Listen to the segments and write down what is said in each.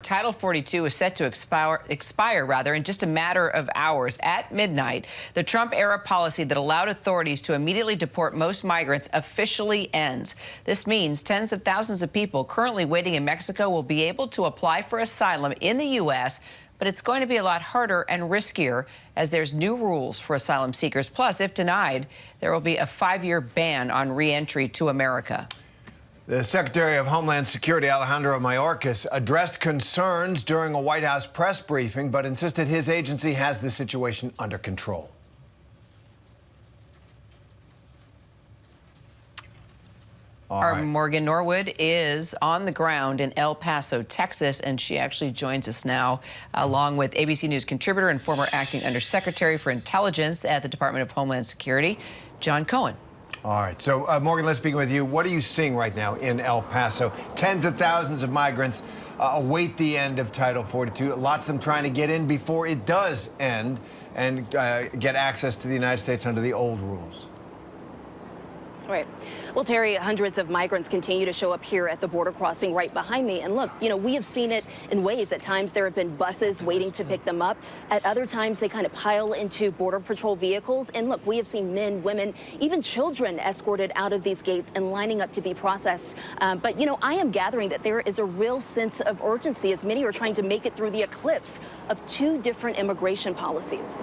Title 42 is set to expire in just a matter of hours. At midnight, the Trump-era policy that allowed authorities to immediately deport most migrants officially ends. This means tens of thousands of people currently waiting in Mexico will be able to apply for asylum in the U.S., but it's going to be a lot harder and riskier as there's new rules for asylum seekers. Plus, if denied, there will be a 5-year ban on re-entry to America. The Secretary of Homeland Security, Alejandro Mayorkas, addressed concerns during a White House press briefing, but insisted his agency has the situation under control. Our Morgan Norwood is on the ground in El Paso, Texas, and she actually joins us now, along with ABC News contributor and former acting undersecretary for intelligence at the Department of Homeland Security, John Cohen. All right. So, Morgan, let's begin with you. What are you seeing right now in El Paso? Tens of thousands of migrants await the end of Title 42. Lots of them trying to get in before it does end and get access to the United States under the old rules. Right. Well, Terry, hundreds of migrants continue to show up here at the border crossing right behind me. And look, we have seen it in waves. At times there have been buses waiting to pick them up. At other times they kind of pile into Border Patrol vehicles. And look, we have seen men, women, even children escorted out of these gates and lining up to be processed. But, I am gathering that there is a real sense of urgency as many are trying to make it through the eclipse of two different immigration policies.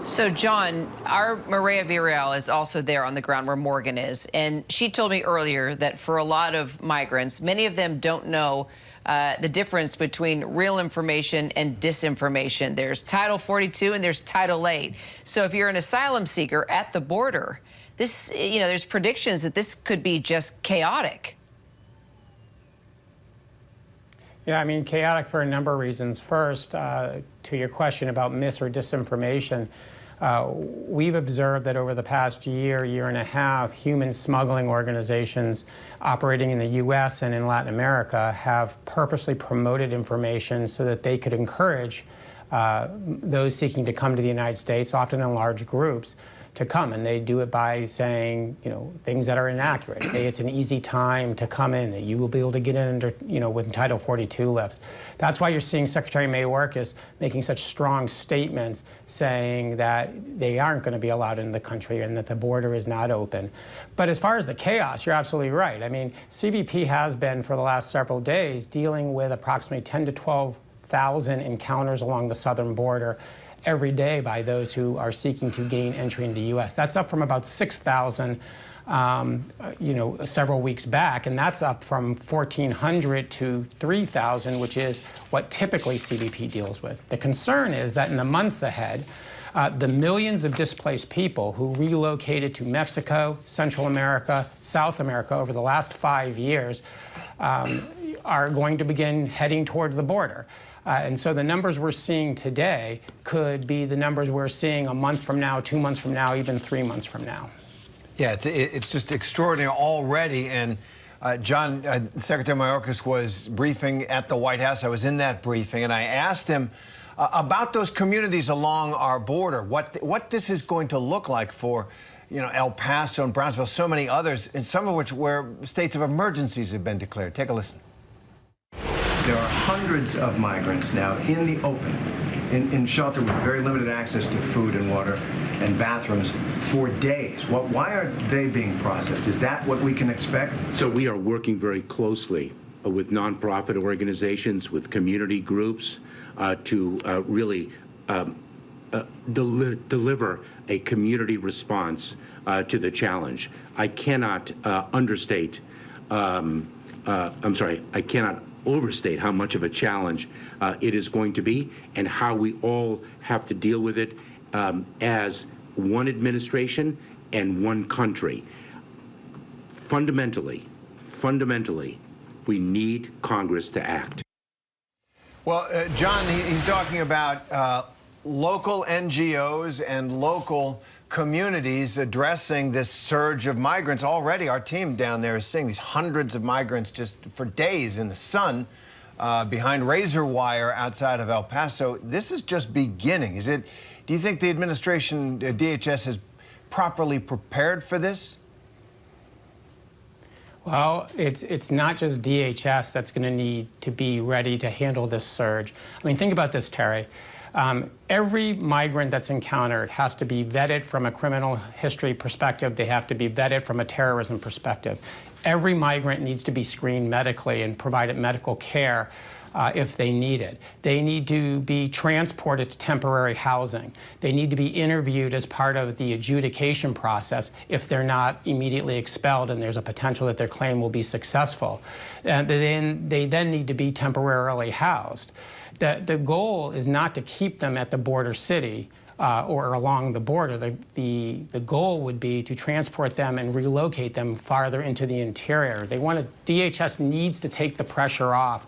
So, John, our Maria Villarreal is also there on the ground where Morgan is. And she told me earlier that for a lot of migrants, many of them don't know the difference between real information and disinformation. There's Title 42 and there's Title 8. So if you're an asylum seeker at the border, this, there's predictions that this could be just chaotic. Yeah, I mean, chaotic for a number of reasons. First, to your question about mis or disinformation, we've observed that over the past year and a half, human smuggling organizations operating in the U.S. and in Latin America have purposely promoted information so that they could encourage those seeking to come to the United States, often in large groups, to come. And they do it by saying, things that are inaccurate. Hey, it's an easy time to come in. You will be able to get in under, when Title 42 lifts. That's why you're seeing Secretary Mayorkas making such strong statements saying that they aren't going to be allowed in the country and that the border is not open. But as far as the chaos, you're absolutely right. I mean, CBP has been, for the last several days, dealing with approximately 10 to 12,000 encounters along the southern border every day by those who are seeking to gain entry into the U.S. That's up from about 6,000, several weeks back, and that's up from 1,400 to 3,000, which is what typically CBP deals with. The concern is that in the months ahead, the millions of displaced people who relocated to Mexico, Central America, South America over the last 5 years are going to begin heading toward the border. And so the numbers we're seeing today could be the numbers we're seeing a month from now, 2 months from now, even 3 months from now. Yeah, it's just extraordinary already. And John, Secretary Mayorkas was briefing at the White House. I was in that briefing, and I asked him about those communities along our border, what this is going to look like for El Paso and Brownsville, so many others, and some of which where states of emergencies have been declared. Take a listen. There are hundreds of migrants now in the open, in shelter with very limited access to food and water and bathrooms for days. Why are they being processed? Is that what we can expect? So we are working very closely with nonprofit organizations, with community groups to really deliver a community response to the challenge. I cannot I cannot overstate how much of a challenge it is going to be and how we all have to deal with it as one administration and one country. Fundamentally, we need Congress to act. Well, John, he's talking about local NGOs and local communities addressing this surge of migrants. Already our team down there is seeing these hundreds of migrants just for days in the sun behind razor wire outside of El Paso. This is just beginning. Do you think the administration, DHS, is properly prepared for this? Well, it's not just DHS that's going to need to be ready to handle this surge. I mean, think about this, Terry. Every migrant that's encountered has to be vetted from a criminal history perspective. They have to be vetted from a terrorism perspective. Every migrant needs to be screened medically and provided medical care if they need it. They need to be transported to temporary housing. They need to be interviewed as part of the adjudication process if they're not immediately expelled and there's a potential that their claim will be successful. And they then need to be temporarily housed. The goal is not to keep them at the border city or along the border. The goal would be to transport them and relocate them farther into the interior. DHS needs to take the pressure off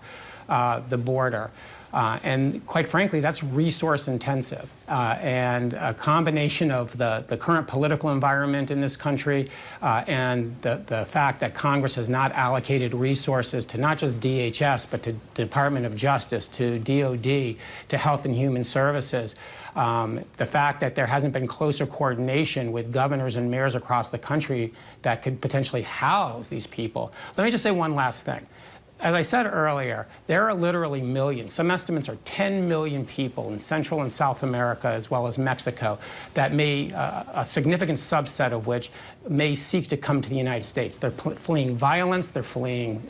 the border. And quite frankly, that's resource intensive. And a combination of the current political environment in this country and the fact that Congress has not allocated resources to not just DHS, but to Department of Justice, to DOD, to Health and Human Services, the fact that there hasn't been closer coordination with governors and mayors across the country that could potentially house these people. Let me just say one last thing. As I said earlier, there are literally millions. Some estimates are 10 million people in Central and South America, as well as Mexico, that a significant subset of which may seek to come to the United States. They're fleeing violence, they're fleeing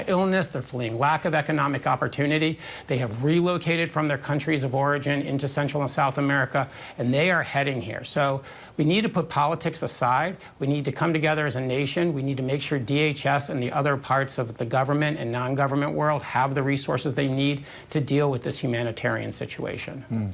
illness, they're fleeing lack of economic opportunity. They have relocated from their countries of origin into Central and South America, and they are heading here. So we need to put politics aside. We need to come together as a nation. We need to make sure DHS and the other parts of the government and non-government world have the resources they need to deal with this humanitarian situation.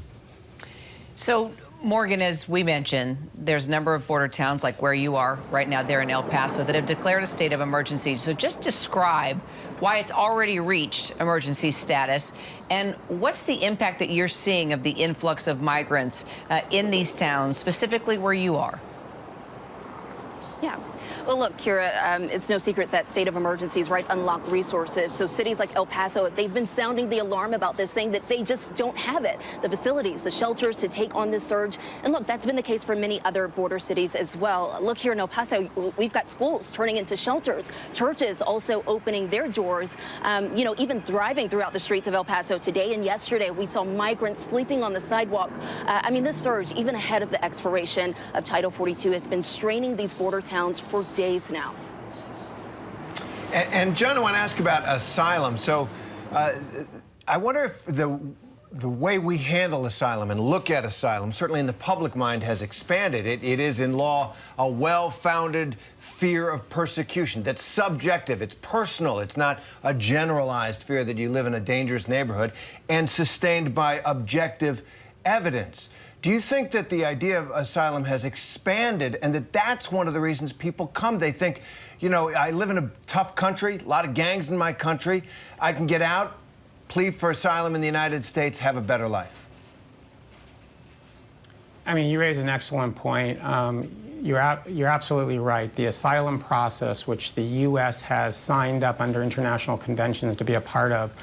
So, Morgan, as we mentioned, there's a number of border towns like where you are right now there in El Paso that have declared a state of emergency. So just describe why it's already reached emergency status and what's the impact that you're seeing of the influx of migrants in these towns, specifically where you are. Yeah. Well, look, Kira, it's no secret that state of emergencies, right, unlock resources. So cities like El Paso, they've been sounding the alarm about this, saying that they just don't have it. The facilities, the shelters to take on this surge. And look, that's been the case for many other border cities as well. Look, here in El Paso, we've got schools turning into shelters, churches also opening their doors, you know, even thriving throughout the streets of El Paso today. And yesterday, we saw migrants sleeping on the sidewalk. I mean, this surge, even ahead of the expiration of Title 42, has been straining these border towns for days now. And John, I want to ask about asylum. So I wonder if the way we handle asylum and look at asylum, certainly in the public mind, has expanded. It is in law a well-founded fear of persecution that's subjective, it's personal, it's not a generalized fear that you live in a dangerous neighborhood, and sustained by objective evidence. Do you think that the idea of asylum has expanded and that that's one of the reasons people come? They think, you know, I live in a tough country, a lot of gangs in my country. I can get out, plead for asylum in the United States, have a better life. I mean, you raise an excellent point. You're absolutely right. The asylum process, which the U.S. has signed up under international conventions to be a part of,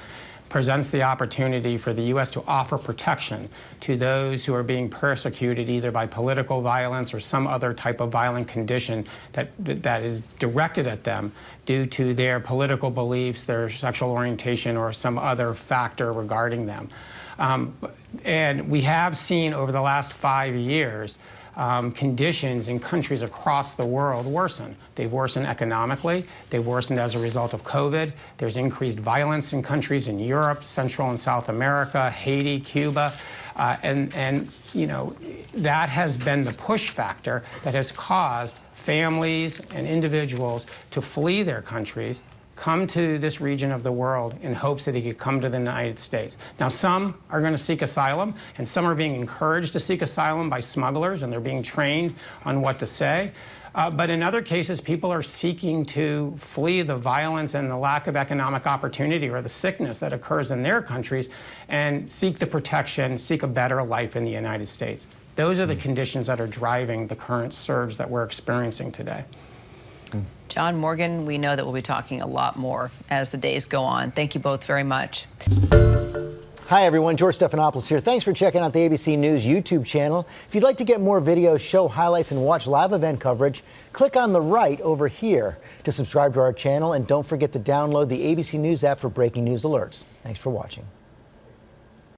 presents the opportunity for the U.S. to offer protection to those who are being persecuted either by political violence or some other type of violent condition that is directed at them due to their political beliefs, their sexual orientation, or some other factor regarding them. And we have seen over the last 5 years conditions in countries across the world worsen. They've worsened economically. They've worsened as a result of COVID. There's increased violence in countries in Europe, Central and South America, Haiti, Cuba. And you know, that has been the push factor that has caused families and individuals to flee their countries, come to this region of the world in hopes that they could come to the United States. Now, some are going to seek asylum, and some are being encouraged to seek asylum by smugglers, and they're being trained on what to say. But in other cases, people are seeking to flee the violence and the lack of economic opportunity or the sickness that occurs in their countries and seek the protection, seek a better life in the United States. Those are the conditions that are driving the current surge that we're experiencing today. John, Morgan, we know that we'll be talking a lot more as the days go on. Thank you both very much. Hi, everyone. George Stephanopoulos here. Thanks for checking out the ABC News YouTube channel. If you'd like to get more videos, show highlights, and watch live event coverage, click on the right over here to subscribe to our channel. And don't forget to download the ABC News app for breaking news alerts. Thanks for watching.